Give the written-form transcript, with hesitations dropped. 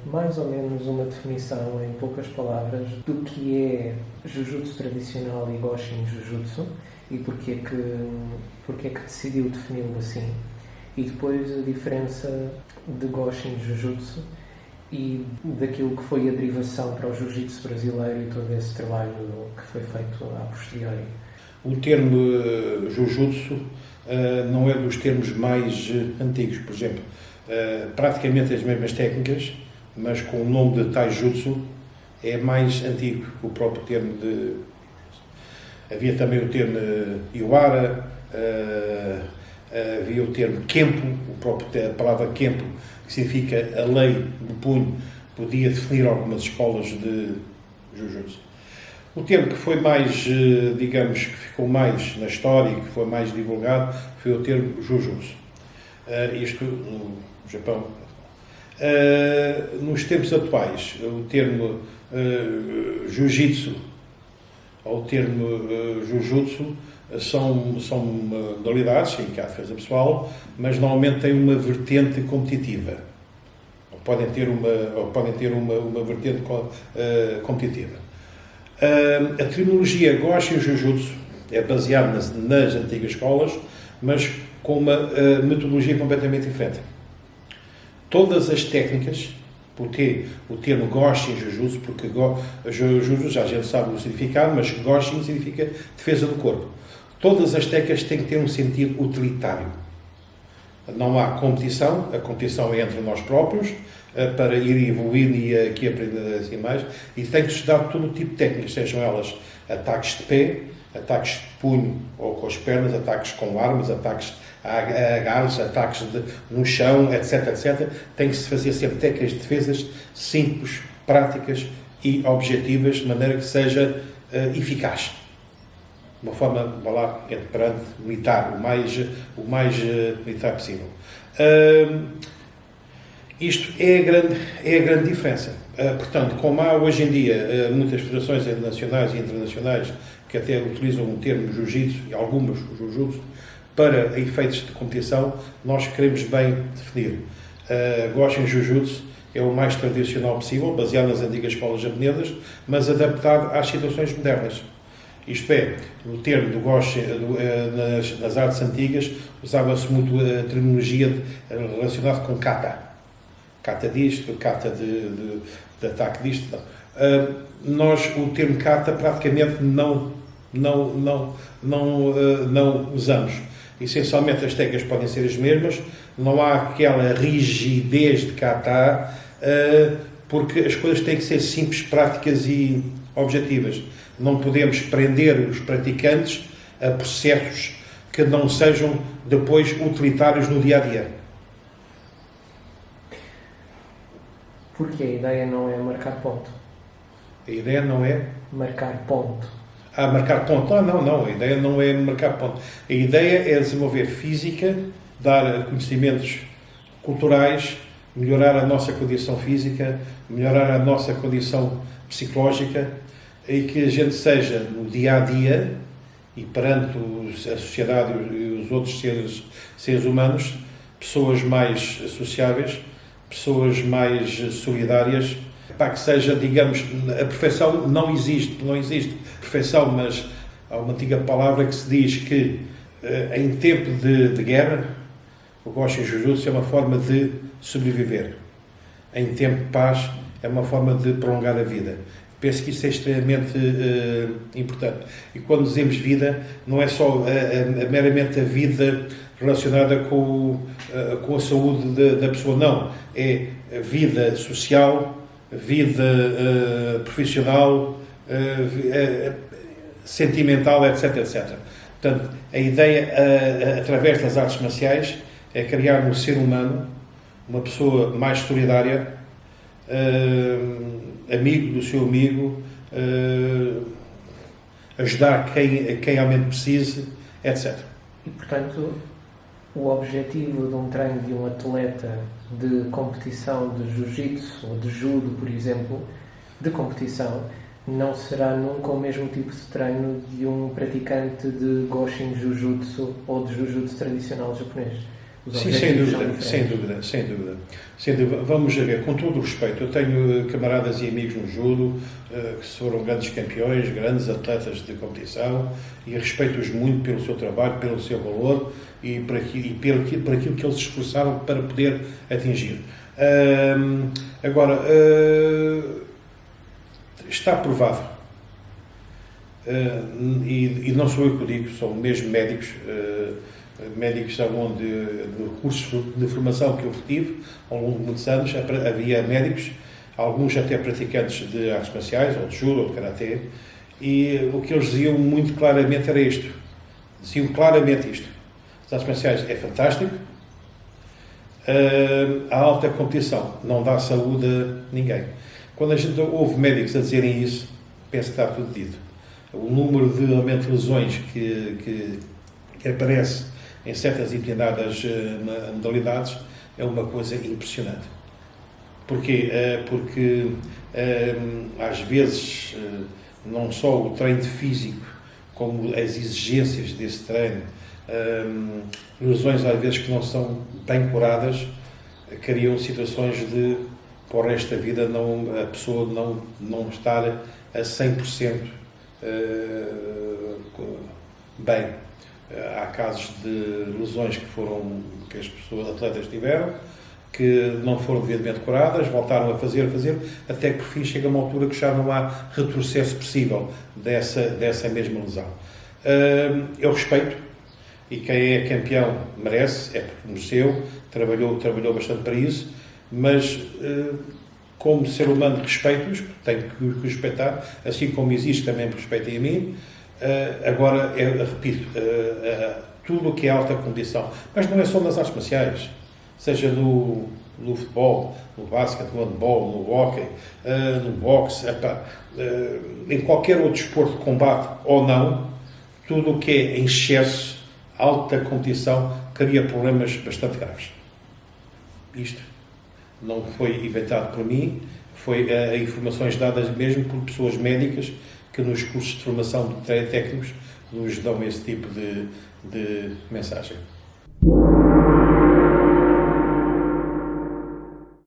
Mais ou menos uma definição em poucas palavras do que é Jujutsu tradicional e Goshin Jujutsu e porque é que decidiu defini-lo assim. E depois a diferença de Goshin Jujutsu e daquilo que foi a derivação para o Jiu-Jitsu brasileiro e todo esse trabalho que foi feito a posteriori. O termo Jujutsu não é dos termos mais antigos, por exemplo. Praticamente as mesmas técnicas, mas com o nome de Taijutsu é mais antigo que o próprio termo de... Havia também o termo Iwara, havia o termo Kempo, a palavra Kempo, que significa a lei do punho, podia definir algumas escolas de Jujutsu. O termo que foi mais, digamos, que ficou mais na história e que foi mais divulgado foi o termo Jujutsu. Isto no Japão. Nos tempos atuais, o termo Jiu-Jitsu ou o termo Jujutsu são modalidades em que há defesa pessoal, mas normalmente têm uma vertente competitiva. Ou podem ter uma vertente competitiva. A terminologia Goshin Jujutsu é baseada nas antigas escolas, mas com uma metodologia completamente diferente. Todas as técnicas, porque o termo Goshin Jujutsu, porque Jujutsu já a gente sabe o significado, mas Goshin significa defesa do corpo. Todas as técnicas têm que ter um sentido utilitário. Não há competição, a competição é entre nós próprios, para ir evoluindo e aqui aprender assim mais, e tem que estudar todo o tipo de técnicas, sejam elas ataques de pé, ataques de punho ou com as pernas, ataques com armas, ataques a agarres, ataques no chão, etc, etc. Tem que se fazer sempre técnicas de defesas simples, práticas e objetivas, de maneira que seja eficaz. De uma forma, vá lá, perante militar, o mais militar possível. Isto é a grande diferença. Portanto, como há hoje em dia muitas federações nacionais e internacionais que até utilizam o termo Jiu-Jitsu, e algumas o Jiu-Jitsu, para efeitos de competição, nós queremos bem definir. Goshin Jiu-Jitsu é o mais tradicional possível, baseado nas antigas escolas japonesas, mas adaptado às situações modernas. Isto é, o termo do Goshin, nas artes antigas, usava-se muito a terminologia relacionada com kata. Kata disto, kata de ataque disto. Nós, o termo kata, praticamente não usamos. Essencialmente as técnicas podem ser as mesmas, não há aquela rigidez de kata, porque as coisas têm que ser simples, práticas e objetivas. Não podemos prender os praticantes a processos que não sejam depois utilitários no dia-a-dia. Porque a ideia não é marcar ponto. A ideia não é? Marcar ponto. Marcar ponto. Não. A ideia não é marcar ponto. A ideia é desenvolver física, dar conhecimentos culturais, melhorar a nossa condição física, melhorar a nossa condição psicológica e que a gente seja no dia-a-dia e perante a sociedade e os outros seres humanos, pessoas mais sociáveis, pessoas mais solidárias, para que seja, digamos, a perfeição não existe perfeição, mas há uma antiga palavra que se diz que em tempo de guerra, o Goshin Jujutsu é uma forma de sobreviver. Em tempo de paz, é uma forma de prolongar a vida. Penso que isso é extremamente importante. E quando dizemos vida, não é só meramente a vida relacionada com a saúde da pessoa, não. É vida social, vida profissional, sentimental, etc, etc. Portanto, a ideia, através das artes marciais, é criar um ser humano, uma pessoa mais solidária, amigo do seu amigo, ajudar quem realmente precise, etc. E, portanto, o objetivo de um treino de um atleta de competição de jiu-jitsu ou de judo, por exemplo, de competição, não será nunca o mesmo tipo de treino de um praticante de Goshin Jujutsu ou de Jujutsu tradicional japonês. Sim, sem dúvida. Vamos ver, com todo o respeito, eu tenho camaradas e amigos no judo que foram grandes campeões, grandes atletas de competição e respeito-os muito pelo seu trabalho, pelo seu valor e por aquilo que eles se esforçaram para poder atingir. Agora, está provado, e não sou eu que o digo, são mesmo médicos onde, no curso de formação que eu tive, ao longo de muitos anos, havia médicos, alguns até praticantes de artes marciais, ou de judo, ou de karatê, e o que eles diziam muito claramente era isto. Diziam claramente isto. As artes marciais é fantástico, a alta competição não dá saúde a ninguém. Quando a gente ouve médicos a dizerem isso, penso que está tudo dito. O número de aumento de lesões que aparece em certas e determinadas modalidades é uma coisa impressionante. Porquê? Porque às vezes não só o treino físico, como as exigências desse treino, lesões às vezes que não são bem curadas, criam situações de, por o resto da vida, a pessoa não estar a 100% bem. Há casos de lesões que as pessoas, atletas tiveram, que não foram devidamente curadas, voltaram a fazer, até que por fim chega a uma altura que já não há retrocesso possível dessa mesma lesão. Eu respeito, e quem é campeão merece, é porque mereceu, trabalhou bastante para isso, mas como ser humano respeito-os, tenho que respeitar, assim como existe também me respeitem a mim. Agora, repito, tudo o que é alta competição, mas não é só nas artes marciais, seja no futebol, no basquete, no handball, no hóquei, no boxe, em qualquer outro desporto de combate ou não, tudo o que é em excesso, alta competição, cria problemas bastante graves. Isto não foi inventado por mim, foi informações dadas mesmo por pessoas médicas que nos cursos de formação de técnicos nos dão esse tipo de mensagem.